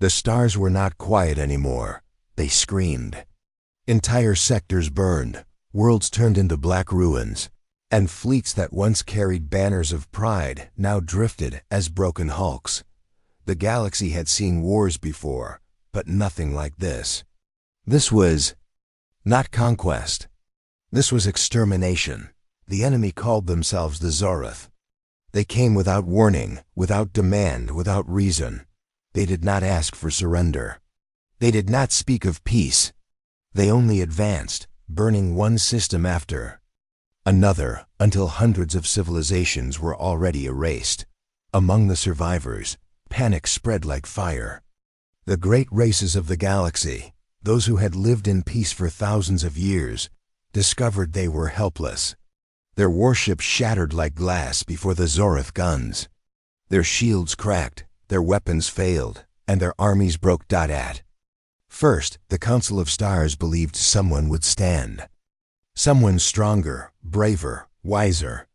The stars were not quiet anymore. They screamed. Entire sectors burned, worlds turned into black ruins, and fleets that once carried banners of pride now drifted as broken hulks. The galaxy had seen wars before, but nothing like this. This was not conquest. This was extermination. The enemy called themselves the Zoroth. They came without warning, without demand, without reason. They did not ask for surrender. They did not speak of peace. They only advanced, burning one system after another, until hundreds of civilizations were already erased. Among the survivors, panic spread like fire. The great races of the galaxy, those who had lived in peace for thousands of years, discovered they were helpless. Their warships shattered like glass before the Zoroth guns. Their shields cracked, their weapons failed, and their armies broke. At first, the Council of Stars believed someone would stand. Someone stronger, braver, wiser.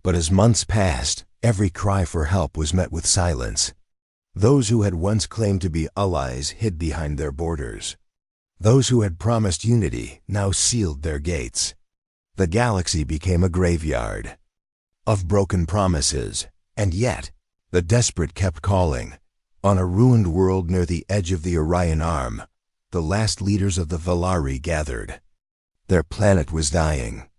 But as months passed, every cry for help was met with silence. Those who had once claimed to be allies hid behind their borders. Those who had promised unity now sealed their gates. The galaxy became a graveyard of broken promises, and yet the desperate kept calling. On a ruined world near the edge of the Orion Arm, the last leaders of the Valari gathered. Their planet was dying.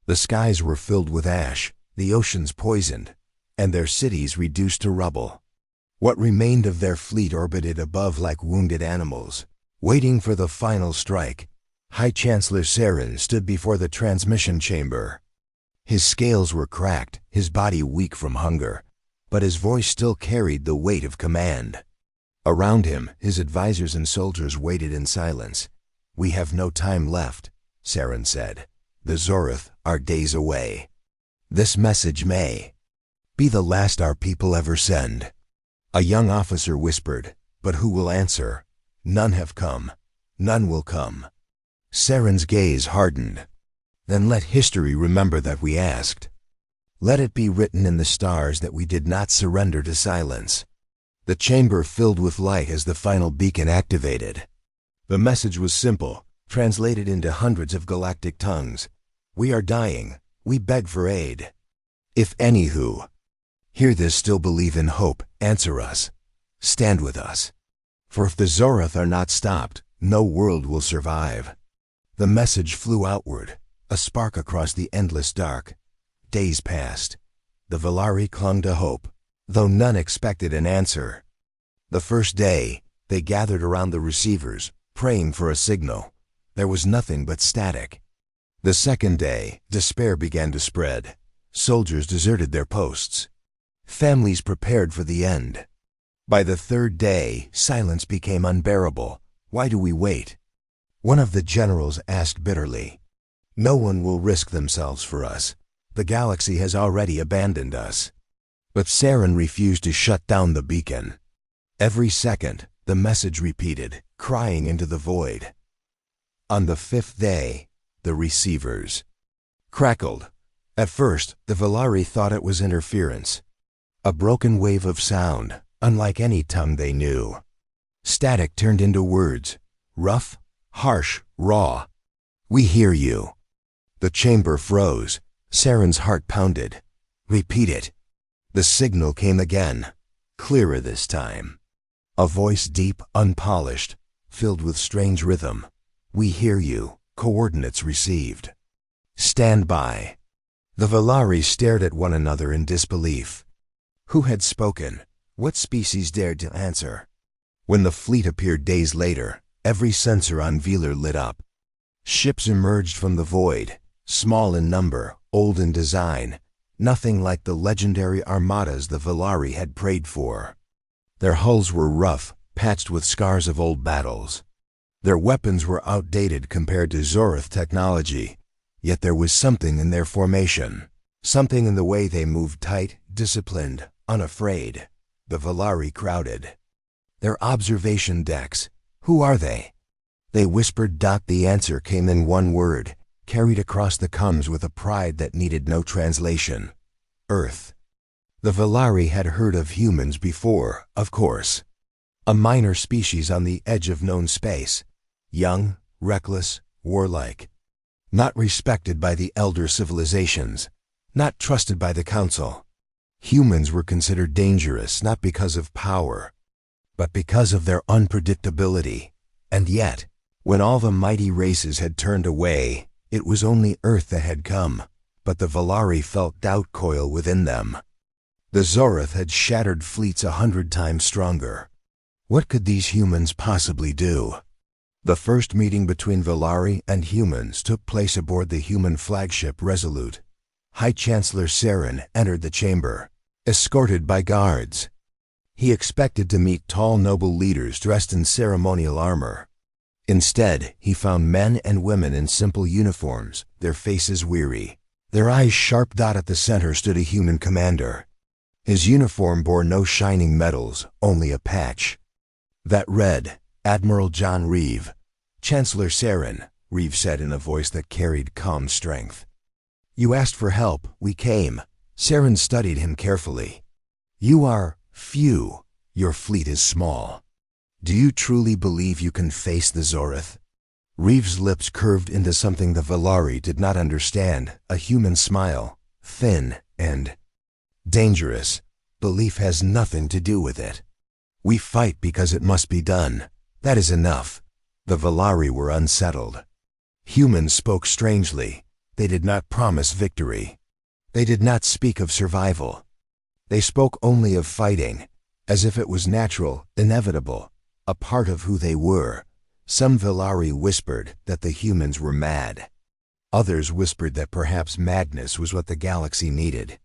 The skies were filled with ash, the oceans poisoned, and their cities reduced to rubble. What remained of their fleet orbited above like wounded animals, waiting for the final strike. High Chancellor Saren stood before the transmission chamber. His scales were cracked, his body weak from hunger, but his voice still carried the weight of command. Around him, his advisors and soldiers waited in silence. "We have no time left," Saren said. "The Zoroth are days away. This message may be the last our people ever send." A young officer whispered, "But who will answer? None have come. None will come." Saren's gaze hardened. "Then let history remember that we asked. Let it be written in the stars that we did not surrender to silence." The chamber filled with light as the final beacon activated. The message was simple, translated into hundreds of galactic tongues. "We are dying. We beg for aid. If any who hear this still believe in hope, answer us. Stand with us. For if the Zoroth are not stopped, no world will survive." The message flew outward, a spark across the endless dark. Days passed. The Valari clung to hope, though none expected an answer. The first day, they gathered around the receivers, praying for a signal. There was nothing but static. The second day, despair began to spread. Soldiers deserted their posts. Families prepared for the end. By the third day, silence became unbearable. "Why do we wait?" One of the generals asked bitterly. "No one will risk themselves for us. The galaxy has already abandoned us." But Saren refused to shut down the beacon. Every second, the message repeated, crying into the void. On the fifth day, the receivers crackled. At first, the Valari thought it was interference. A broken wave of sound, unlike any tongue they knew. Static turned into words, rough, harsh, raw. "We hear you." The chamber froze. Saren's heart pounded. "Repeat it." The signal came again, clearer this time. A voice deep, unpolished, filled with strange rhythm. "We hear you. Coordinates received. Stand by." The Valari stared at one another in disbelief. Who had spoken? What species dared to answer? When the fleet appeared days later, every sensor on Velar lit up. Ships emerged from the void, small in number, old in design, nothing like the legendary armadas the Valari had prayed for. Their hulls were rough, patched with scars of old battles. Their weapons were outdated compared to Zoroth technology, yet there was something in their formation, something in the way they moved tight, disciplined, unafraid. The Valari crowded. Their observation decks. "Who are they?" They whispered. The answer came in one word, carried across the comms with a pride that needed no translation. "Earth." The Valari had heard of humans before, of course. a minor species on the edge of known space, young, reckless, warlike, not respected by the elder civilizations, not trusted by the council. Humans were considered dangerous not because of power, but because of their unpredictability. And yet, when all the mighty races had turned away, it was only Earth that had come, but the Valari felt doubt coil within them. The Zoroth had shattered fleets 100 times stronger. What could these humans possibly do? The first meeting between Valari and humans took place aboard the human flagship Resolute. High Chancellor Saren entered the chamber, escorted by guards. He expected to meet tall noble leaders dressed in ceremonial armor. Instead, he found men and women in simple uniforms, their faces weary. Their eyes sharp. At the center stood a human commander. His uniform bore no shining medals, only a patch. That read, Admiral John Reeve. Chancellor Saren, Reeve said in a voice that carried calm strength. You asked for help, we came. Saren studied him carefully. You are few. Your fleet is small. Do you truly believe you can face the Zoroth? Reeve's lips curved into something the Valari did not understand, a human smile, thin and dangerous. Belief has nothing to do with it. We fight because it must be done. That is enough. The Valari were unsettled. Humans spoke strangely. They did not promise victory. They did not speak of survival. They spoke only of fighting, as if it was natural, inevitable, a part of who they were. Some Valari whispered that the humans were mad. Others whispered that perhaps madness was what the galaxy needed.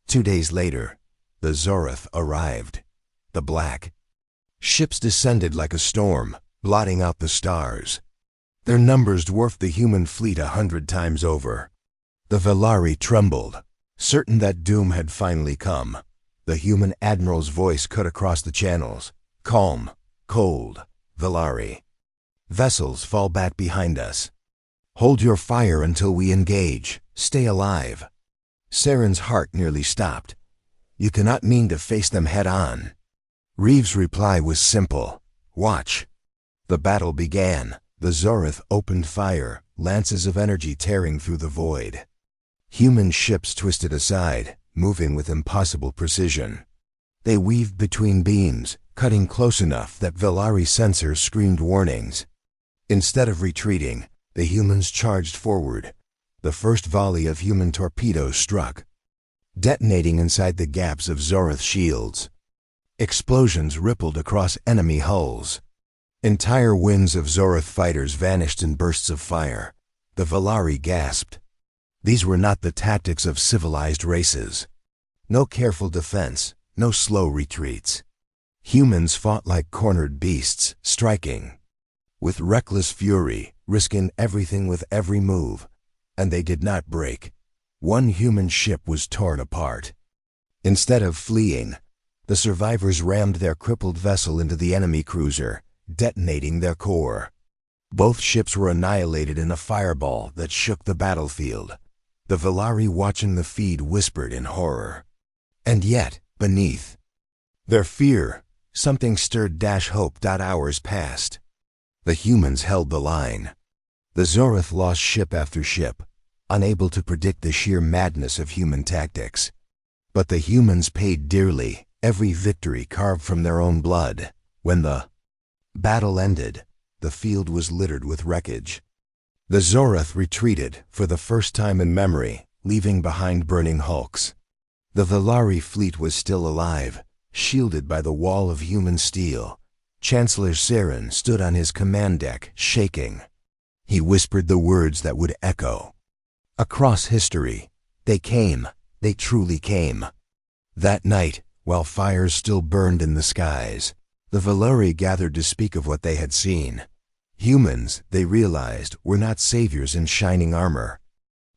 2 days later, the Zoroth arrived. The black ships descended like a storm, blotting out the stars. Their numbers dwarfed the human fleet 100 times over. The Valari trembled, certain that doom had finally come. The human admiral's voice cut across the channels. Calm, cold, Valari. Vessels fall back behind us. Hold your fire until we engage. Stay alive. Saren's heart nearly stopped. You cannot mean to face them head on. Reeve's reply was simple. Watch. The battle began. The Zoroth opened fire, lances of energy tearing through the void. Human ships twisted aside, moving with impossible precision. They weaved between beams, cutting close enough that Valari sensors screamed warnings. Instead of retreating, the humans charged forward. The first volley of human torpedoes struck, detonating inside the gaps of Zoroth shields. Explosions rippled across enemy hulls. Entire winds of Zoroth fighters vanished in bursts of fire. The Valari gasped. These were not the tactics of civilized races. No careful defense, no slow retreats. Humans fought like cornered beasts, striking with reckless fury, risking everything with every move, and they did not break. One human ship was torn apart. Instead of fleeing, the survivors rammed their crippled vessel into the enemy cruiser, detonating their core. Both ships were annihilated in a fireball that shook the battlefield. The Valari watching the feed whispered in horror. And yet, beneath their fear, something stirred hope. Hours passed. The humans held the line. The Zoroth lost ship after ship, unable to predict the sheer madness of human tactics. But the humans paid dearly, every victory carved from their own blood. When the battle ended, the field was littered with wreckage. The Zoroth retreated for the first time in memory, leaving behind burning hulks. The Valari fleet was still alive, shielded by the wall of human steel. Chancellor Saren stood on his command deck, shaking. He whispered the words that would echo across history. They came. They truly came. That night, while fires still burned in the skies, the Valari gathered to speak of what they had seen. Humans, they realized, were not saviors in shining armor.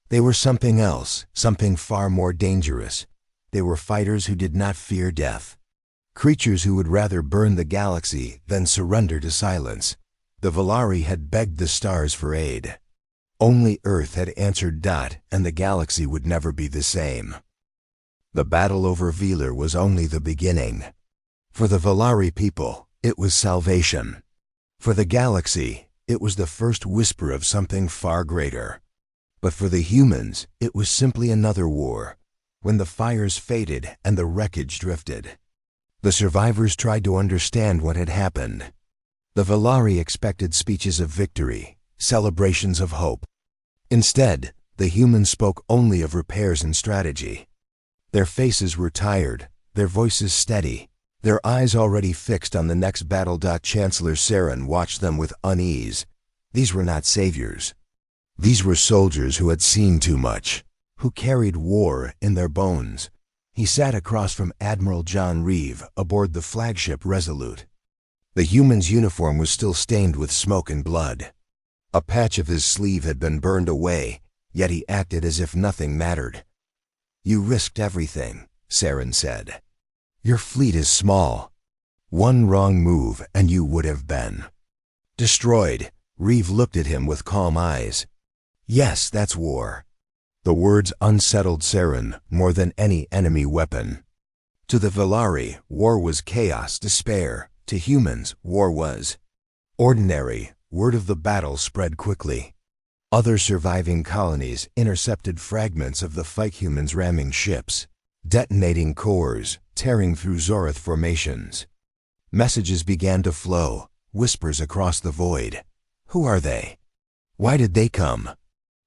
They were something else, something far more dangerous. They were fighters who did not fear death. Creatures who would rather burn the galaxy than surrender to silence. The Valari had begged the stars for aid. Only Earth had answered. And the galaxy would never be the same. The battle over Velar was only the beginning. For the Valari people, It was salvation. For the galaxy, it was the first whisper of something far greater. But for the humans, it was simply another war, when the fires faded and the wreckage drifted. The survivors tried to understand what had happened. The Valari expected speeches of victory, celebrations of hope. Instead, the humans spoke only of repairs and strategy. Their faces were tired, their voices steady, their eyes already fixed on the next battle. Chancellor Saren watched them with unease. These were not saviors. These were soldiers who had seen too much, who carried war in their bones. He sat across from Admiral John Reeve aboard the flagship Resolute. The human's uniform was still stained with smoke and blood. A patch of his sleeve had been burned away, yet he acted as if nothing mattered. "You risked everything," Saren said. "Your fleet is small. One wrong move and you would have been destroyed." Reeve looked at him with calm eyes. "Yes, that's war." The words unsettled Saren more than any enemy weapon. To the Valari, war was chaos, despair. To humans, war was ordinary. Word of the battle spread quickly. Other surviving colonies intercepted fragments of the fight, humans ramming ships, detonating cores, tearing through Zorath formations. Messages began to flow, whispers across the void. Who are they? Why did they come?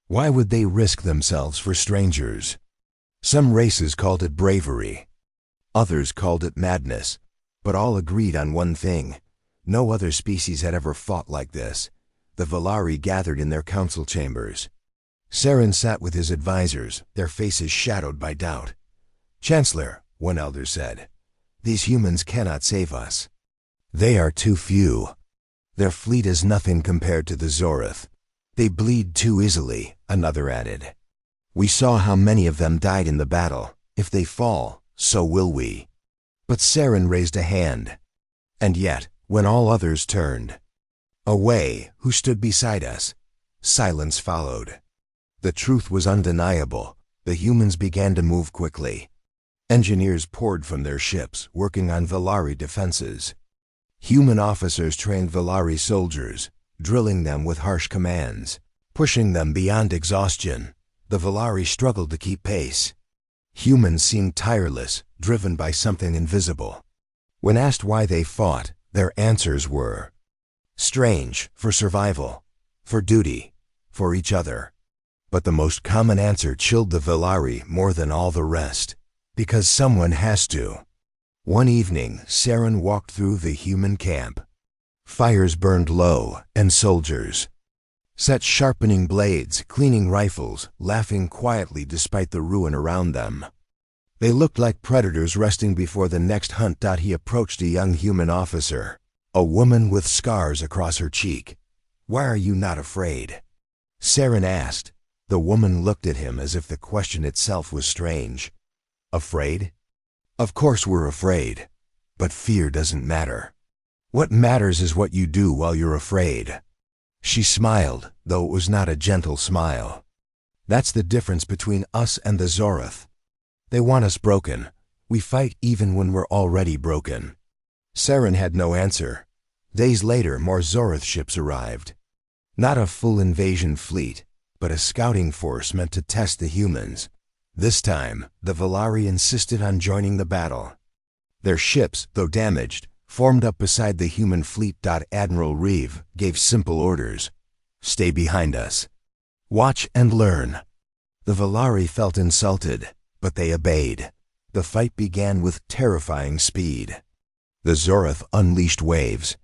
Why would they risk themselves for strangers? Some races called it bravery. Others called it madness. But all agreed on one thing. No other species had ever fought like this. The Valari gathered in their council chambers. Saren sat with his advisors, their faces shadowed by doubt. "Chancellor," one elder said, "these humans cannot save us. They are too few. Their fleet is nothing compared to the Zorath. They bleed too easily," another added. "We saw how many of them died in the battle. If they fall, so will we." But Saren raised a hand. And yet, when all others turned away, who stood beside us? Silence followed. The truth was undeniable. The humans began to move quickly. Engineers poured from their ships, working on Valari defenses. Human officers trained Valari soldiers, drilling them with harsh commands, pushing them beyond exhaustion. The Valari struggled to keep pace. Humans seemed tireless, driven by something invisible. When asked why they fought, their answers were strange: for survival, for duty, for each other. But the most common answer chilled the Valari more than all the rest. Because someone has to. One evening, Saren walked through the human camp. Fires burned low, and soldiers sat sharpening blades, cleaning rifles, laughing quietly despite the ruin around them. They looked like predators resting before the next hunt. He approached a young human officer, a woman with scars across her cheek. "Why are you not afraid?" Saren asked. The woman looked at him as if the question itself was strange. "Afraid? Of course we're afraid. But fear doesn't matter. What matters is what you do while you're afraid." She smiled, though it was not a gentle smile. "That's the difference between us and the Zorath. They want us broken. We fight even when we're already broken." Saren had no answer. Days later, more Zorath ships arrived. Not a full invasion fleet, but a scouting force meant to test the humans. This time, the Valari insisted on joining the battle. Their ships, though damaged, formed up beside the human fleet. Admiral Reeve gave simple orders. "Stay behind us. Watch and learn." The Valari felt insulted, but they obeyed. The fight began with terrifying speed. The Zorath unleashed waves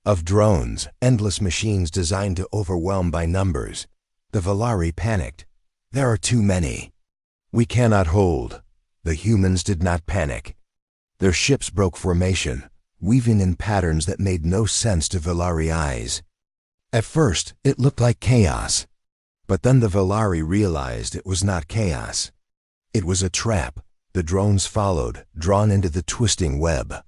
of drones, endless machines designed to overwhelm by numbers. The Valari panicked. "There are too many. We cannot hold." The humans did not panic. Their ships broke formation, weaving in patterns that made no sense to Valari eyes. At first, it looked like chaos. But then the Valari realized it was not chaos. It was a trap. The drones followed, drawn into the twisting web.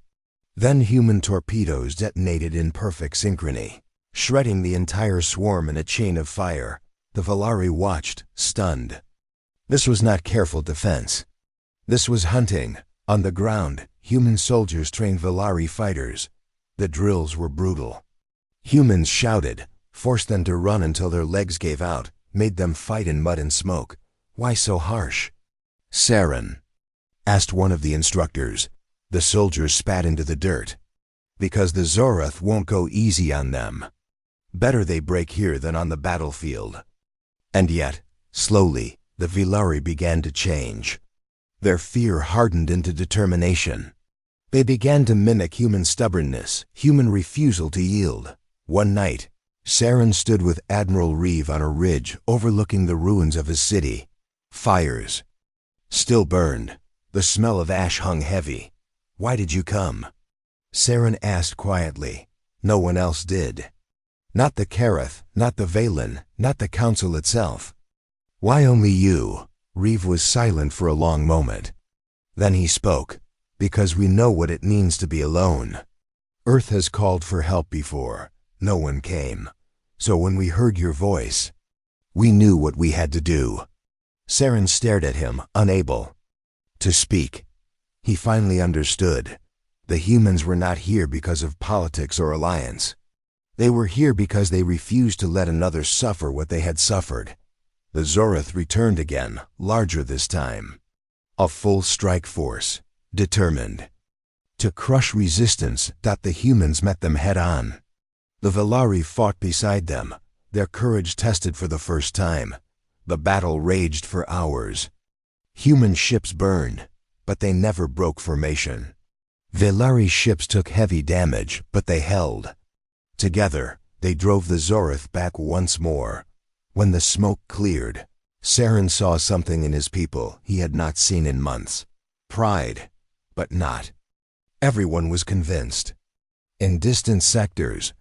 Then human torpedoes detonated in perfect synchrony, shredding the entire swarm in a chain of fire. The Valari watched, stunned. This was not careful defense. This was hunting. On the ground, human soldiers trained Valari fighters. The drills were brutal. Humans shouted, forced them to run until their legs gave out, made them fight in mud and smoke. Why so harsh? Saren, asked one of the instructors. The soldiers spat into the dirt. Because the Zoroth won't go easy on them. Better they break here than on the battlefield. And yet, slowly, the Velari began to change. Their fear hardened into determination. They began to mimic human stubbornness, human refusal to yield. One night, Saren stood with Admiral Reeve on a ridge overlooking the ruins of his city. Fires still burned. The smell of ash hung heavy. "Why did you come?" Saren asked quietly. No one else did. Not the Karath, not the Valen, not the Council itself. "Why only you?" Reeve was silent for a long moment. Then he spoke. "Because we know what it means to be alone. Earth has called for help before. No one came. So when we heard your voice, we knew what we had to do." Saren stared at him, unable to speak. He finally understood. The humans were not here because of politics or alliance. They were here because they refused to let another suffer what they had suffered. The Zoroth returned again, larger this time. A full strike force, determined to crush resistance. The humans met them head-on. The Velari fought beside them, their courage tested for the first time. The battle raged for hours. Human ships burned, but they never broke formation. Velari ships took heavy damage, but they held. Together, they drove the Zoroth back once more. When the smoke cleared, Saren saw something in his people he had not seen in months. Pride, but not everyone was convinced. In distant sectors,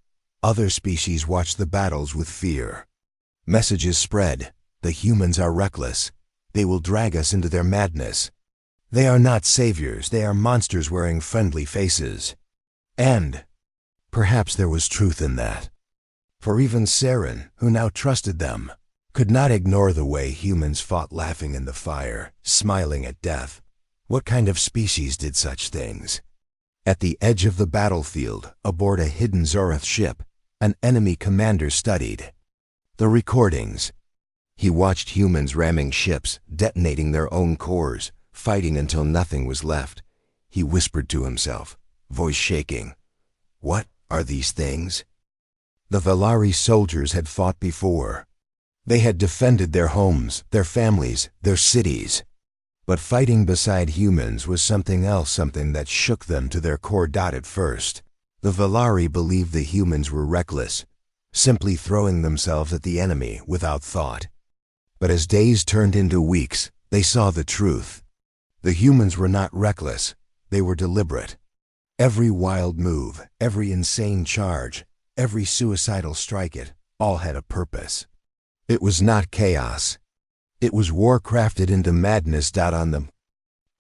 other species watched the battles with fear. Messages spread. The humans are reckless. They will drag us into their madness. They are not saviors, they are monsters wearing friendly faces. And perhaps there was truth in that. For even Saren, who now trusted them, could not ignore the way humans fought, laughing in the fire, smiling at death. What kind of species did such things? At the edge of the battlefield, aboard a hidden Zoroth ship, an enemy commander studied the recordings. He watched humans ramming ships, detonating their own cores, fighting until nothing was left. He whispered to himself, voice shaking, "What are these things?" The Velari soldiers had fought before. They had defended their homes, their families, their cities. But fighting beside humans was something else, something that shook them to their core. At first, the Velari believed the humans were reckless, simply throwing themselves at the enemy without thought. But as days turned into weeks, they saw the truth. The humans were not reckless, they were deliberate. Every wild move, every insane charge, every suicidal strike, it all had a purpose. It was not chaos. It was war crafted into madness. On the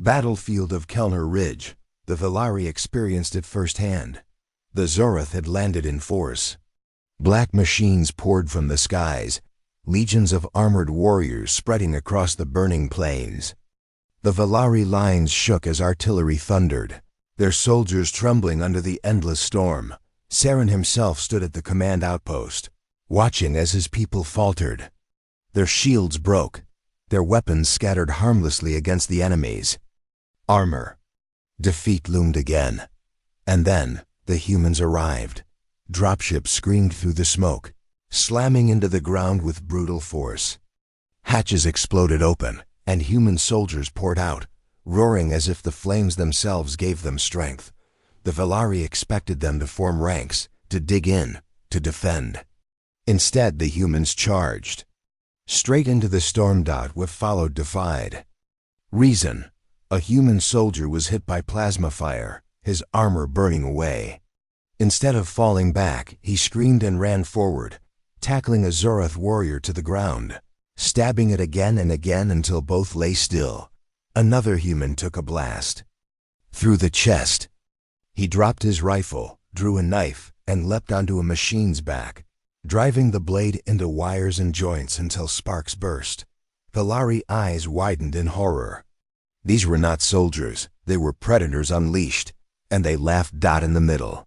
battlefield of Kellner Ridge, the Velari experienced it firsthand. The Zoroth had landed in force. Black machines poured from the skies, legions of armored warriors spreading across the burning plains. The Velari lines shook as artillery thundered, their soldiers trembling under the endless storm. Saren himself stood at the command outpost, watching as his people faltered. Their shields broke, their weapons scattered harmlessly against the enemies. Armor. Defeat loomed again. And then, the humans arrived. Dropships screamed through the smoke, slamming into the ground with brutal force. Hatches exploded open, and human soldiers poured out, roaring as if the flames themselves gave them strength. The Velari expected them to form ranks, to dig in, to defend. Instead, the humans charged straight into the storm. What followed defied reason. A human soldier was hit by plasma fire, his armor burning away. Instead of falling back, he screamed and ran forward, tackling a Zoroth warrior to the ground, stabbing it again and again until both lay still. Another human took a blast through the chest. He dropped his rifle, drew a knife, and leapt onto a machine's back, driving the blade into wires and joints until sparks burst. Velari eyes widened in horror. These were not soldiers, they were predators unleashed, and they laughed. In the middle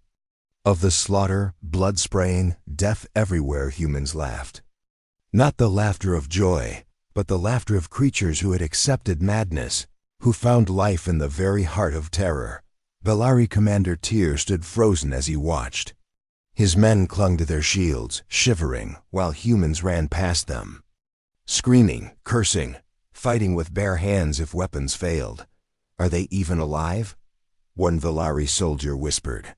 Of the slaughter, blood spraying, death everywhere, humans laughed. Not the laughter of joy, but the laughter of creatures who had accepted madness, who found life in the very heart of terror. Valari Commander Tyr stood frozen as he watched. His men clung to their shields, shivering, while humans ran past them. Screaming, cursing, fighting with bare hands if weapons failed. Are they even alive? One Valari soldier whispered.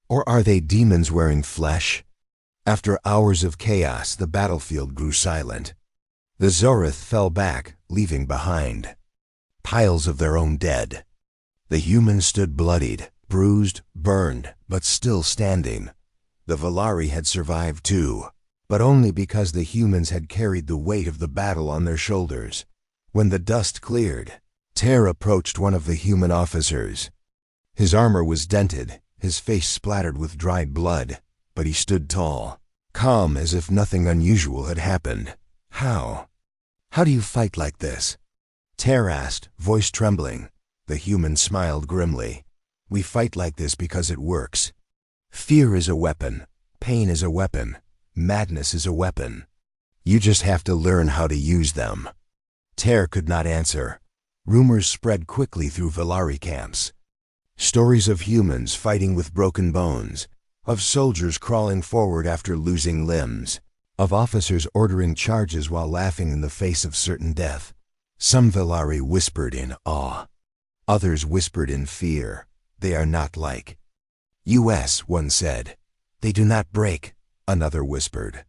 Or are they demons wearing flesh? After hours of chaos, the battlefield grew silent. The Zorith fell back, leaving behind piles of their own dead. The humans stood bloodied, bruised, burned, but still standing. The Valari had survived too, but only because the humans had carried the weight of the battle on their shoulders. When the dust cleared, Tyr approached one of the human officers. His armor was dented, his face splattered with dried blood, but he stood tall, calm as if nothing unusual had happened. How do you fight like this? Tyr asked, voice trembling. The human smiled grimly. We fight like this because it works. Fear is a weapon. Pain is a weapon. Madness is a weapon. You just have to learn how to use them. Tyr could not answer. Rumors spread quickly through Valari camps. Stories of humans fighting with broken bones, of soldiers crawling forward after losing limbs, of officers ordering charges while laughing in the face of certain death. Some Valari whispered in awe. Others whispered in fear. They are not like US, one said. They do not break, another whispered.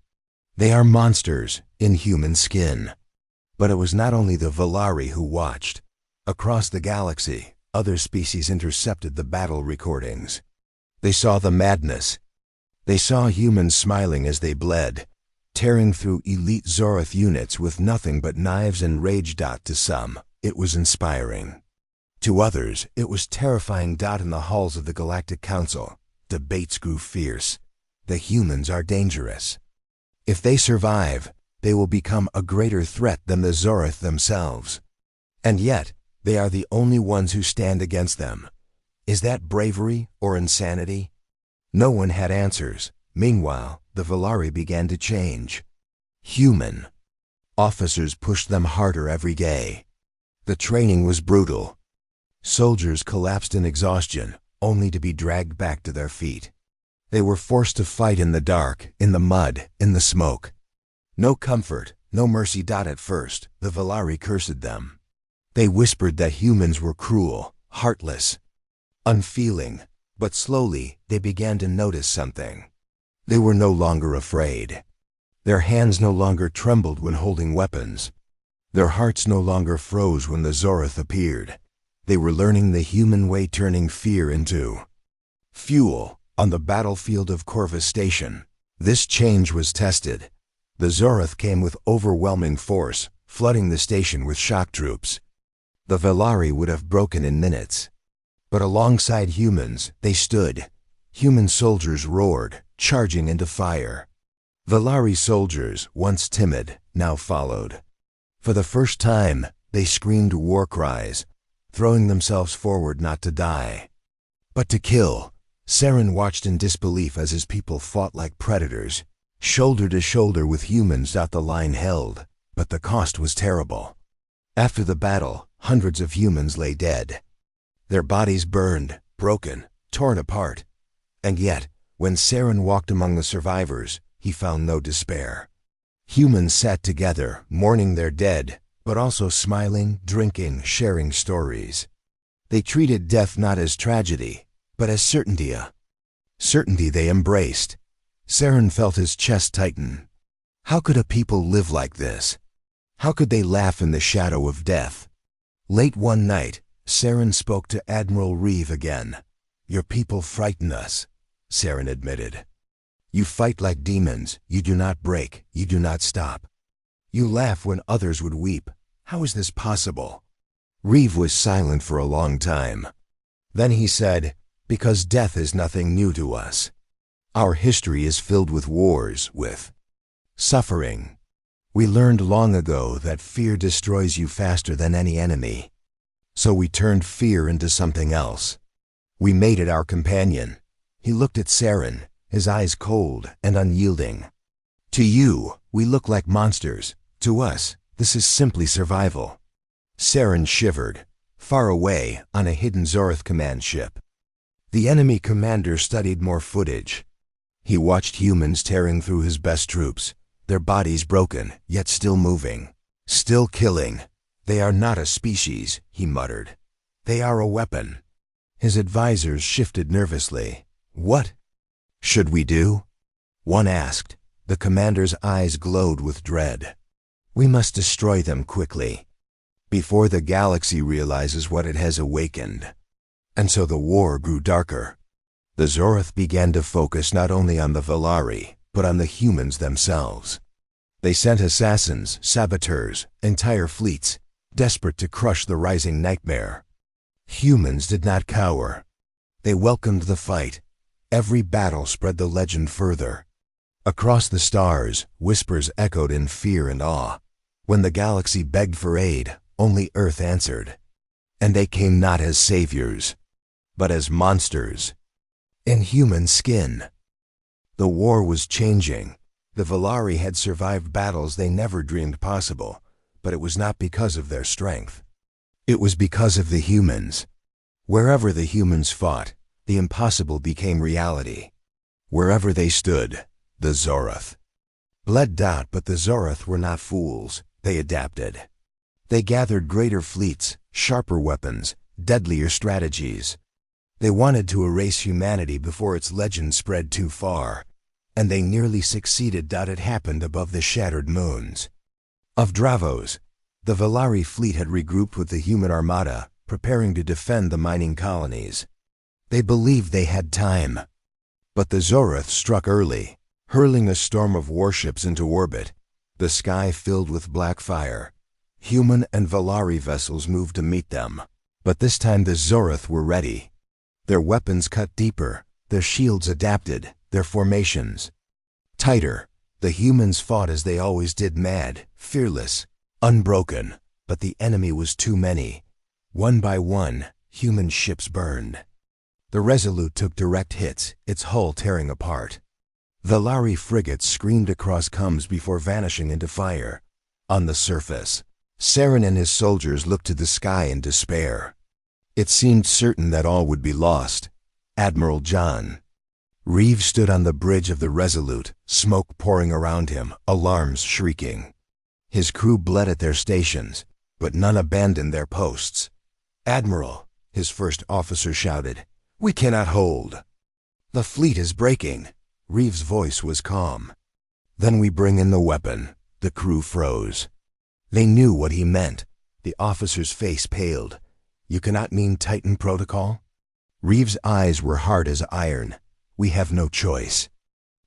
They are monsters in human skin. But it was not only the Valari who watched. Across the galaxy, other species intercepted the battle recordings. They saw the madness. They saw humans smiling as they bled, tearing through elite Zorith units with nothing but knives and rage. To some, it was inspiring. To others, it was terrifying. In the halls of the Galactic Council, debates grew fierce. The humans are dangerous. If they survive, they will become a greater threat than the Zorith themselves. And yet, they are the only ones who stand against them. Is that bravery or insanity? No one had answers. Meanwhile, the Valari began to change. Human. Officers pushed them harder every day. The training was brutal. Soldiers collapsed in exhaustion, only to be dragged back to their feet. They were forced to fight in the dark, in the mud, in the smoke. No comfort, no mercy. At first, the Valari cursed them. They whispered that humans were cruel, heartless, unfeeling, but slowly they began to notice something. They were no longer afraid. Their hands no longer trembled when holding weapons. Their hearts no longer froze when the Zorith appeared. They were learning the human way, turning fear into fuel. On the battlefield of Corvus Station, this change was tested. The Zorith came with overwhelming force, flooding the station with shock troops. The Valari would have broken in minutes. But alongside humans, they stood. Human soldiers roared, charging into fire. Valari soldiers, once timid, now followed. For the first time, they screamed war cries, throwing themselves forward not to die, but to kill. Saren watched in disbelief as his people fought like predators, shoulder to shoulder with humans. The line held, but the cost was terrible. After the battle, hundreds of humans lay dead. Their bodies burned, broken, torn apart. And yet, when Saren walked among the survivors, he found no despair. Humans sat together, mourning their dead, but also smiling, drinking, sharing stories. They treated death not as tragedy, but as certainty. Certainty they embraced. Saren felt his chest tighten. How could a people live like this? How could they laugh in the shadow of death? Late one night, Saren spoke to Admiral Reeve again. Your people frighten us, Saren admitted. You fight like demons, you do not break, you do not stop. You laugh when others would weep. How is this possible? Reeve was silent for a long time. Then he said, because death is nothing new to us. Our history is filled with wars, with suffering. We learned long ago that fear destroys you faster than any enemy. So we turned fear into something else. We made it our companion. He looked at Saren, his eyes cold and unyielding. To you, we look like monsters. To us, this is simply survival. Saren shivered, far away on a hidden Zoroth command ship. The enemy commander studied more footage. He watched humans tearing through his best troops, their bodies broken, yet still moving, still killing. They are not a species, he muttered. They are a weapon. His advisors shifted nervously. What should we do? One asked. The commander's eyes glowed with dread. We must destroy them quickly, before the galaxy realizes what it has awakened. And so the war grew darker. The Zoroth began to focus not only on the Valari, but on the humans themselves. They sent assassins, saboteurs, entire fleets, desperate to crush the rising nightmare. Humans did not cower. They welcomed the fight. Every battle spread the legend further. Across the stars, whispers echoed in fear and awe. When the galaxy begged for aid, only Earth answered. And they came not as saviors, but as monsters, in human skin. The war was changing. The Valari had survived battles they never dreamed possible, but it was not because of their strength. It was because of the humans. Wherever the humans fought, the impossible became reality. Wherever they stood, the Zoroth bled out, but the Zoroth were not fools. They adapted. They gathered greater fleets, sharper weapons, deadlier strategies. They wanted to erase humanity before its legend spread too far, and they nearly succeeded. It happened above the shattered moons of Dravos. The Valari fleet had regrouped with the human armada, preparing to defend the mining colonies. They believed they had time. But the Zoroth struck early, hurling a storm of warships into orbit, the sky filled with black fire. Human and Valari vessels moved to meet them. But this time the Zoroth were ready. Their weapons cut deeper, their shields adapted, their formations tighter. The humans fought as they always did, mad, fearless, unbroken. But the enemy was too many. One by one, human ships burned. The Resolute took direct hits, its hull tearing apart. Valari frigates screamed across coms before vanishing into fire. On the surface, Saren and his soldiers looked to the sky in despair. It seemed certain that all would be lost. Admiral John Reeves stood on the bridge of the Resolute, smoke pouring around him, alarms shrieking. His crew bled at their stations, but none abandoned their posts. "Admiral," his first officer shouted, "we cannot hold. The fleet is breaking." Reeves' voice was calm. "Then we bring in the weapon." The crew froze. They knew what he meant. The officer's face paled. "You cannot mean Titan protocol?" Reeves' eyes were hard as iron. "We have no choice.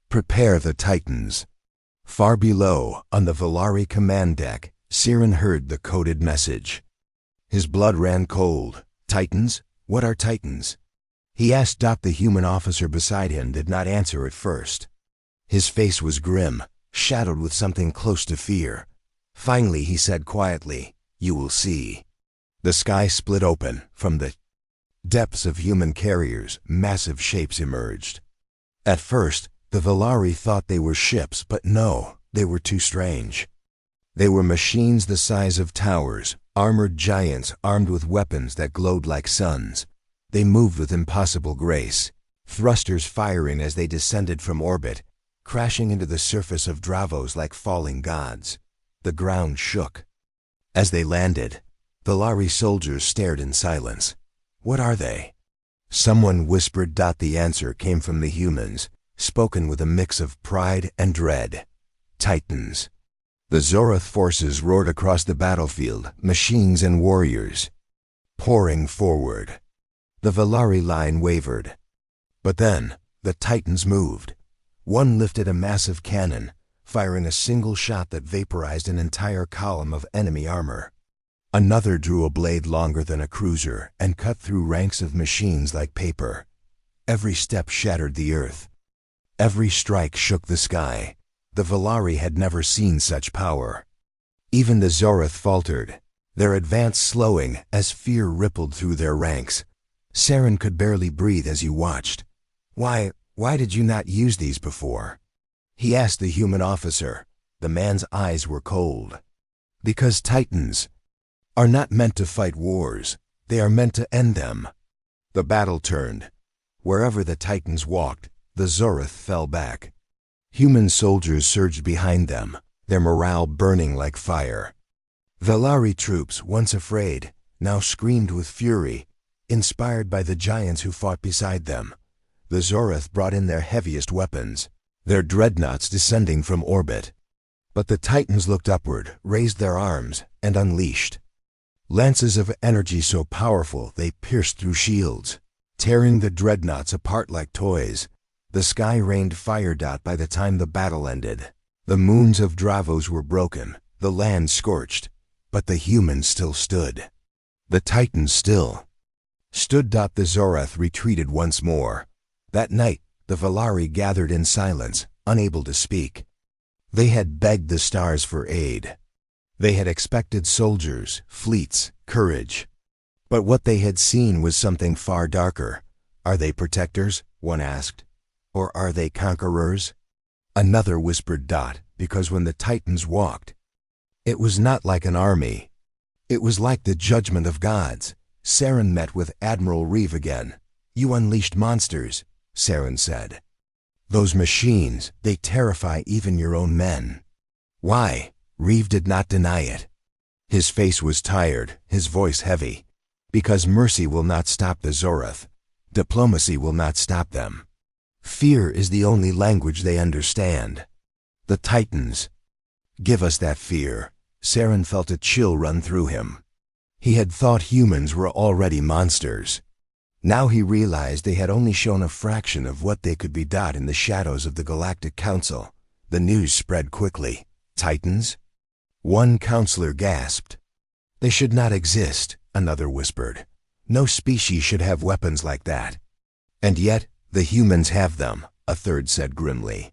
Prepare the Titans." Far below, on the Valari command deck, Saren heard the coded message. His blood ran cold. "Titans? What are Titans?" He asked. The human officer beside him did not answer at first. His face was grim, shadowed with something close to fear. Finally he said quietly, "You will see." The sky split open. From the depths of human carriers, massive shapes emerged. At first, the Valari thought they were ships, but no, they were too strange. They were machines the size of towers, armored giants armed with weapons that glowed like suns. They moved with impossible grace, thrusters firing as they descended from orbit, crashing into the surface of Dravos like falling gods. The ground shook. As they landed, Valari soldiers stared in silence. "What are they?" Someone whispered. The answer came from the humans, spoken with a mix of pride and dread. "Titans." The Zoroth forces roared across the battlefield, machines and warriors pouring forward. The Valari line wavered. But then, the Titans moved. One lifted a massive cannon, firing a single shot that vaporized an entire column of enemy armor. Another drew a blade longer than a cruiser and cut through ranks of machines like paper. Every step shattered the earth. Every strike shook the sky. The Valari had never seen such power. Even the Zoroth faltered, their advance slowing as fear rippled through their ranks. Saren could barely breathe as he watched. Why did you not use these before? He asked the human officer. The man's eyes were cold. Because Titans are not meant to fight wars. They are meant to end them. The battle turned. Wherever the Titans walked, the Zoroth fell back. Human soldiers surged behind them, their morale burning like fire. Velari troops, once afraid, now screamed with fury, inspired by the giants who fought beside them. The Zoroth brought in their heaviest weapons, their dreadnoughts descending from orbit. But the Titans looked upward, raised their arms, and unleashed lances of energy so powerful they pierced through shields, tearing the dreadnoughts apart like toys. The sky rained fire dot by the time the battle ended. The moons of Dravos were broken, the land scorched, but the humans still stood. The Titans still stood. The Zoroth retreated once more. That night, the Velari gathered in silence, unable to speak. They had begged the stars for aid. They had expected soldiers, fleets, courage. But what they had seen was something far darker. Are they protectors? One asked. Or are they conquerors? Another whispered. Because when the Titans walked, it was not like an army. It was like the judgment of gods. Saren met with Admiral Reeve again. You unleashed monsters, Saren said. Those machines, they terrify even your own men. Why? Reeve did not deny it. His face was tired, his voice heavy. Because mercy will not stop the Zoroth. Diplomacy will not stop them. Fear is the only language they understand. The Titans give us that fear. Saren felt a chill run through him. He had thought humans were already monsters. Now he realized they had only shown a fraction of what they could be. In the shadows of the Galactic Council, the news spread quickly. Titans? One counselor gasped. They should not exist, another whispered. No species should have weapons like that. And yet, the humans have them, a third said grimly.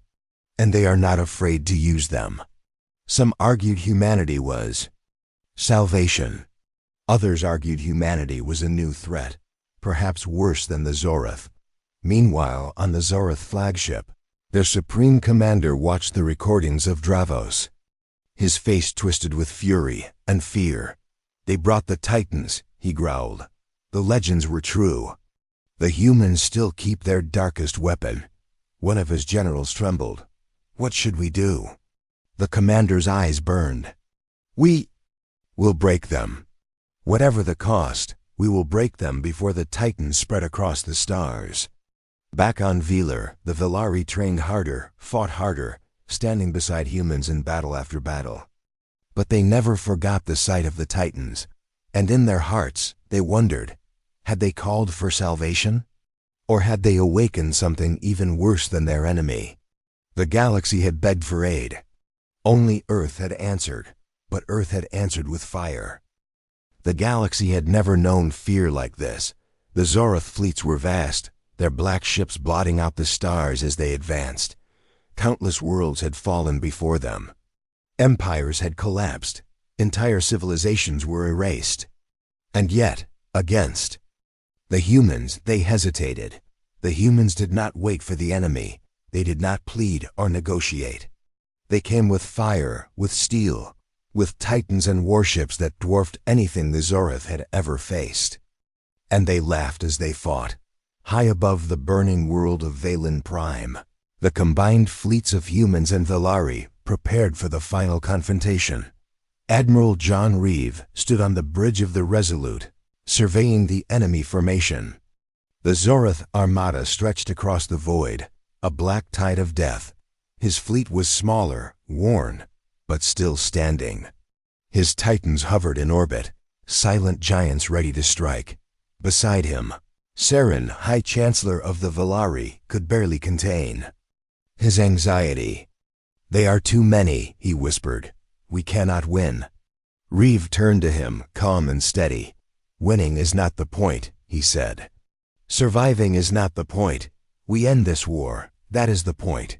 And they are not afraid to use them. Some argued humanity was salvation. Others argued humanity was a new threat, perhaps worse than the Zoroth. Meanwhile, on the Zoroth flagship, their supreme commander watched the recordings of Dravos. His face twisted with fury and fear. They brought the Titans, he growled. The legends were true. The humans still keep their darkest weapon. One of his generals trembled. What should we do? The commander's eyes burned. We will break them. Whatever the cost, we will break them before the Titans spread across the stars. Back on Velar, the Velari trained harder, fought harder, standing beside humans in battle after battle. But they never forgot the sight of the Titans, and in their hearts, they wondered, had they called for salvation? Or had they awakened something even worse than their enemy? The galaxy had begged for aid. Only Earth had answered, but Earth had answered with fire. The galaxy had never known fear like this. The Zoroth fleets were vast, their black ships blotting out the stars as they advanced. Countless worlds had fallen before them. Empires had collapsed. Entire civilizations were erased. And yet, against the humans, they hesitated. The humans did not wait for the enemy. They did not plead or negotiate. They came with fire, with steel, with Titans and warships that dwarfed anything the Zoroth had ever faced. And they laughed as they fought. High above the burning world of Valen Prime, the combined fleets of humans and Velari prepared for the final confrontation. Admiral John Reeve stood on the bridge of the Resolute, surveying the enemy formation. The Zoroth armada stretched across the void, a black tide of death. His fleet was smaller, worn, but still standing. His Titans hovered in orbit, silent giants ready to strike. Beside him, Saren, High Chancellor of the Velari, could barely contain his anxiety. They are too many, he whispered. We cannot win. Reeve turned to him, calm and steady. Winning is not the point, he said. Surviving is not the point. We end this war, that is the point.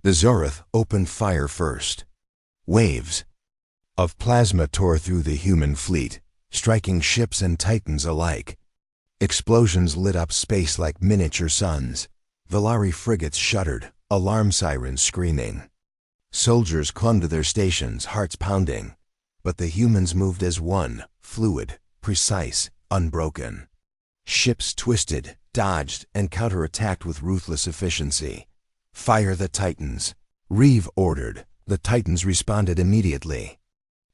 The Zoroth opened fire first. Waves of plasma tore through the human fleet, striking ships and Titans alike. Explosions lit up space like miniature suns. Valari frigates shuddered, alarm sirens screaming. Soldiers clung to their stations, hearts pounding. But the humans moved as one, fluid, precise, unbroken. Ships twisted, dodged, and counterattacked with ruthless efficiency. "Fire the Titans," Reeve ordered. The Titans responded immediately.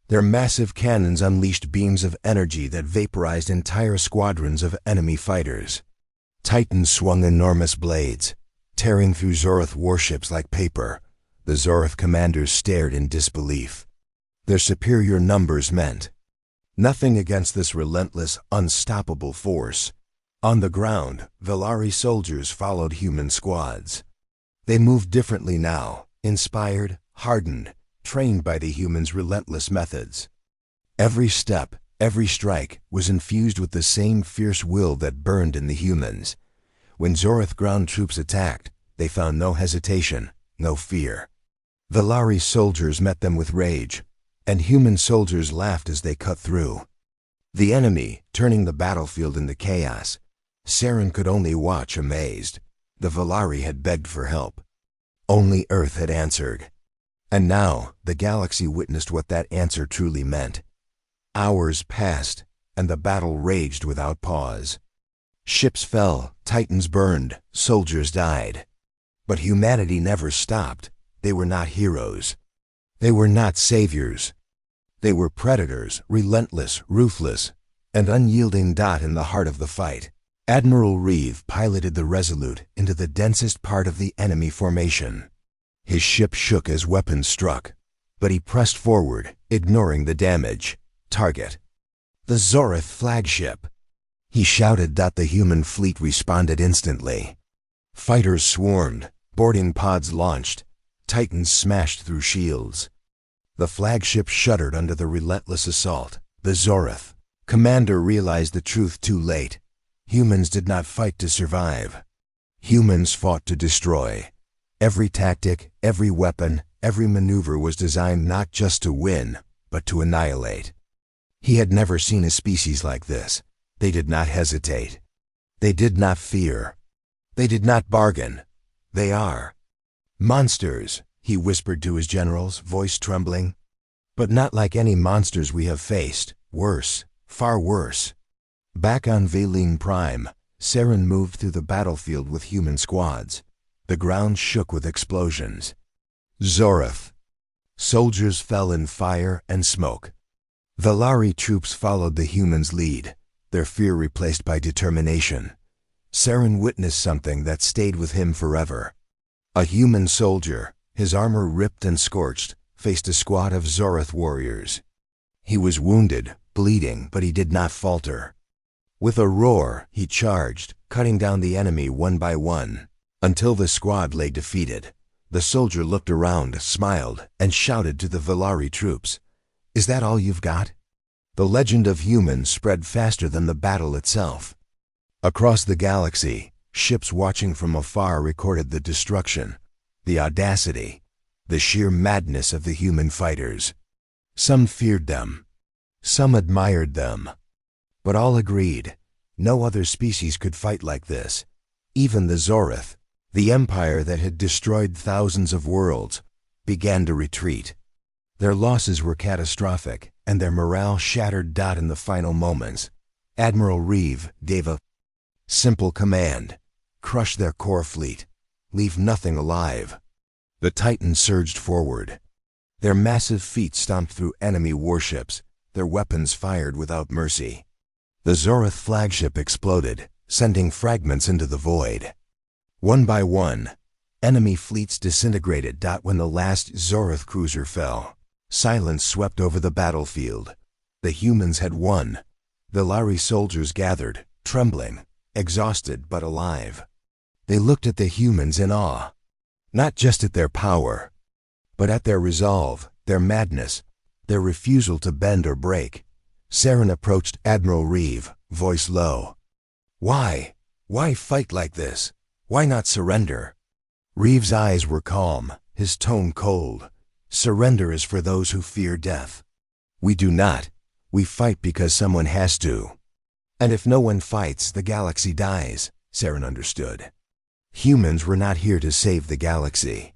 Their massive cannons unleashed beams of energy that vaporized entire squadrons of enemy fighters. Titans swung enormous blades, tearing through Zoroth warships like paper. The Zoroth commanders stared in disbelief. Their superior numbers meant nothing against this relentless, unstoppable force. On the ground, Valari soldiers followed human squads. They moved differently now, inspired, hardened, trained by the humans' relentless methods. Every step, every strike, was infused with the same fierce will that burned in the humans. When Zoroth ground troops attacked, they found no hesitation, no fear. Valari soldiers met them with rage, and human soldiers laughed as they cut through. The enemy, turning the battlefield into chaos. Saren could only watch, amazed. The Valari had begged for help. Only Earth had answered. And now, the galaxy witnessed what that answer truly meant. Hours passed, and the battle raged without pause. Ships fell, Titans burned, soldiers died. But humanity never stopped. They were not heroes. They were not saviors. They were predators, relentless, ruthless, and unyielding. In the heart of the fight, Admiral Reeve piloted the Resolute into the densest part of the enemy formation. His ship shook as weapons struck, but he pressed forward, ignoring the damage. Target: the Zoroth flagship. He shouted. The human fleet responded instantly. Fighters swarmed, boarding pods launched, Titans smashed through shields. The flagship shuddered under the relentless assault. The Zoroth commander realized the truth too late. Humans did not fight to survive. Humans fought to destroy. Every tactic, every weapon, every maneuver was designed not just to win, but to annihilate. He had never seen a species like this. They did not hesitate. They did not fear. They did not bargain. They are monsters, he whispered to his generals, voice trembling. But not like any monsters we have faced. Worse, far worse. Back on Valine Prime, Saren moved through the battlefield with human squads. The ground shook with explosions. Zoroth. Soldiers fell in fire and smoke. Valari troops followed the humans' lead, their fear replaced by determination. Saren witnessed something that stayed with him forever. A human soldier, his armor ripped and scorched, faced a squad of Zoroth warriors. He was wounded, bleeding, but he did not falter. With a roar, he charged, cutting down the enemy one by one, until the squad lay defeated. The soldier looked around, smiled, and shouted to the Valari troops, "Is that all you've got?" The legend of humans spread faster than the battle itself. Across the galaxy, ships watching from afar recorded the destruction, the audacity, the sheer madness of the human fighters. Some feared them. Some admired them. But all agreed, no other species could fight like this. Even the Zoroth, the empire that had destroyed thousands of worlds, began to retreat. Their losses were catastrophic, and their morale shattered. In the final moments, Admiral Reeve gave a simple command: crush their core fleet, leave nothing alive. The Titans surged forward. Their massive feet stomped through enemy warships, their weapons fired without mercy. The Zoroth flagship exploded, sending fragments into the void. One by one, enemy fleets disintegrated. When the last Zoroth cruiser fell, silence swept over the battlefield. The humans had won. Valari soldiers gathered, trembling, exhausted but alive. They looked at the humans in awe, not just at their power, but at their resolve, their madness, their refusal to bend or break. Saren approached Admiral Reeve, voice low. Why? Why fight like this? Why not surrender?" Reeve's eyes were calm, his tone cold. "Surrender is for those who fear death. We do not. We fight because someone has to. And if no one fights, the galaxy dies," Saren understood. Humans were not here to save the galaxy.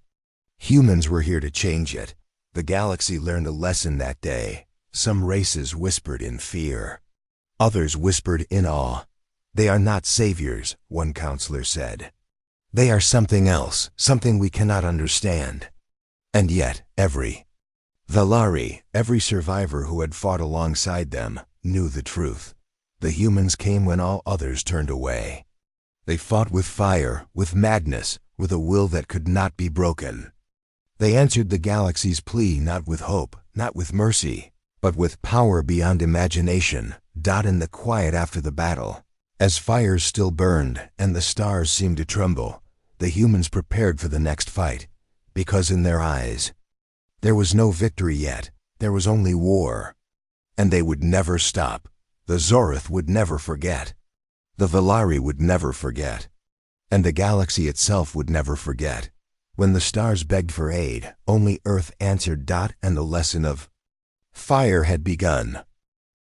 Humans were here to change it. The galaxy learned a lesson that day. Some races whispered in fear. Others whispered in awe. They are not saviors, one counselor said. They are something else, something we cannot understand. And yet, every survivor who had fought alongside them, knew the truth. The humans came when all others turned away. They fought with fire, with madness, with a will that could not be broken. They answered the galaxy's plea not with hope, not with mercy, but with power beyond imagination. In the quiet after the battle, as fires still burned and the stars seemed to tremble, the humans prepared for the next fight, because in their eyes, there was no victory yet, there was only war. And they would never stop. The Zorith would never forget. The Valari would never forget. And the galaxy itself would never forget. When the stars begged for aid, only Earth answered. And the lesson of fire had begun.